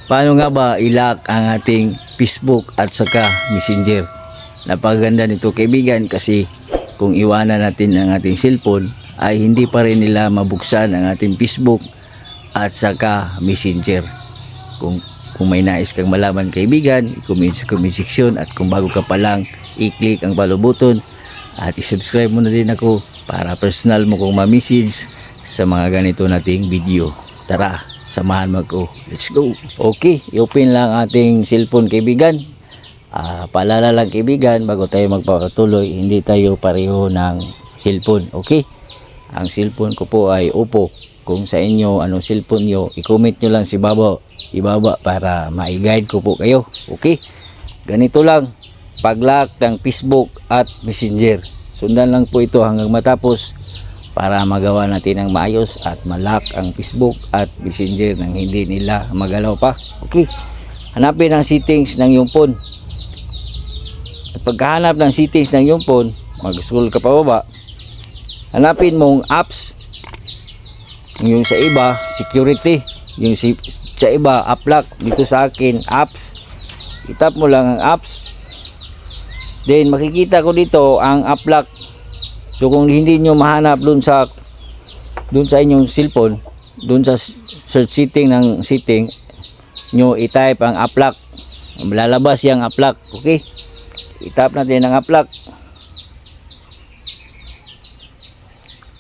Paano nga ba i-lock ang ating Facebook at saka Messenger? Napakaganda nito kaibigan, kasi kung iwanan natin ang ating cellphone ay hindi pa rin nila mabuksan ang ating Facebook at saka Messenger. Kung may nais kang malaman kaibigan, i-comment sa comment section, at kung bago ka pa lang, i-click ang follow button at i-subscribe mo na din ako para personal mo kong ma-message sa mga ganito nating video. Tara, samahan mo ako. Let's go. Okay, i-open lang ating cellphone kaibigan. Paalala lang kaibigan, bago tayo magpatuloy, hindi tayo pareho ng cellphone. Okay, ang cellphone ko po ay Oppo. Kung sa inyo anong cellphone nyo, i-comment nyo lang si ibaba para ma-guide ko po kayo. Okay, ganito lang pag-lock ng Facebook at Messenger. Sundan lang po ito hanggang matapos para magawa natin ng maayos at ma-lock ang Facebook at Messenger nang hindi nila magalaw pa. Okay, hanapin ang settings ng iyong phone. At pagkahanap ng settings ng iyong phone, mag-scroll ka pa baba, hanapin mong apps. Yung sa iba security, yung sa iba app lock. Dito sa akin apps, itap mo lang ang apps, then makikita ko dito ang app lock. So kung hindi nyo mahanap dun sa inyong cellphone, dun sa search setting ng setting nyo, i-type ang app lock, lalabas yung app lock. Okay, i-tap natin ang app lock,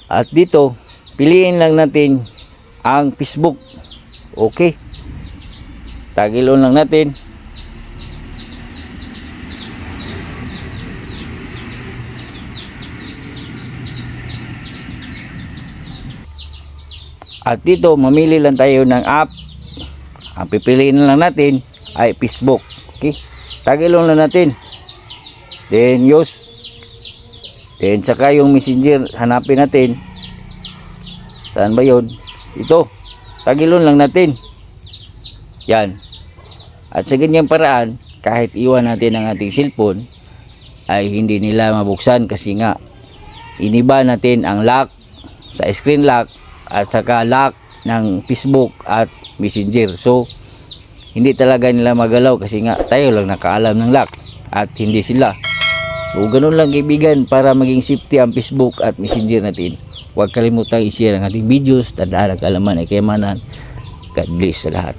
at dito piliin lang natin ang Facebook. Okay, tagil on lang natin. At dito mamili lang tayo ng app. Ang pipiliin lang natin ay Facebook. Okay, tagil on lang natin, then use, then saka yung Messenger hanapin natin. Saan ba yun? Ito, tagilon lang natin. Yan. At sa ganyang paraan, kahit iwan natin ang ating cellphone, ay hindi nila mabuksan, kasi nga iniba natin ang lock sa screen lock at saka lock ng Facebook at Messenger. So hindi talaga nila magalaw, kasi nga tayo lang nakaalam ng lock at hindi sila. So ganun lang kaibigan, para maging safety ang Facebook at Messenger natin. Huwag kalimutang i-share ang ating videos. Tandaan ang kaalaman ay kayamanan. God bless sa lahat.